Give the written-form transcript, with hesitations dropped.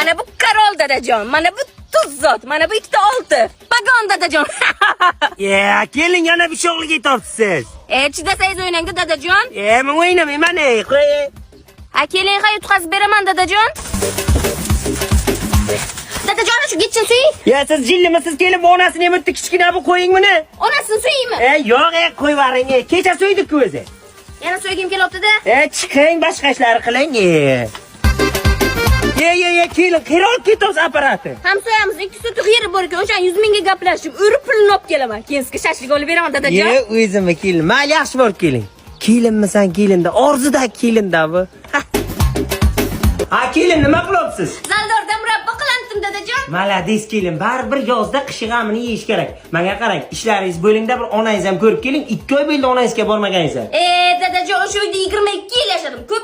Mana bu Karol dadajon, mana bu Tuzzot, mana bu ikkita olti. Pagon dadajon. Keling yana bir sho'g'lik aytibsiz. Chidasangiz o'ynangda dadajon. Men o'ynamayman, qo'y. Ha, keling, ha, yutqazib beraman dadajon. Dadajon, shu gitchin suy. Siz jillimisiz kelib onasini ham o'tdi kichkina bu qo'ying buni. Onasini suyaymi? Yo'q, qo'y varing. Kecha so'ydik-ku o'zi. Yana so'ygim kelyapti-da. Chiqing, boshqa ishlar qiling. Keling, qirol ketamiz apparati. Ham so'yamiz, ikki so'tiq yeri bor ekan, o'sha 100 mingga gaplashib, urib pulni olib kelaman. Keyin sizga shashlik olib beraman dadajon. O'zimmi kelin. Mayli, yaxshi bo'lib keling. Kelinmisan, kelinda, orzuda kelinda bu. Ha, kelin, nima qilyapsiz? Zaldorda murabbo qilandim dadajon. Malades kelin, baribir yozda qishi g'amini yeyish kerak. Menga qarang, ishlaringiz bo'lingda bir onangiz ham ko'rib keling. 2 oy bo'ldi onangizga bormaganingizlar. Dadajon, o'sha uyda 22 yil yashadim. Ko'p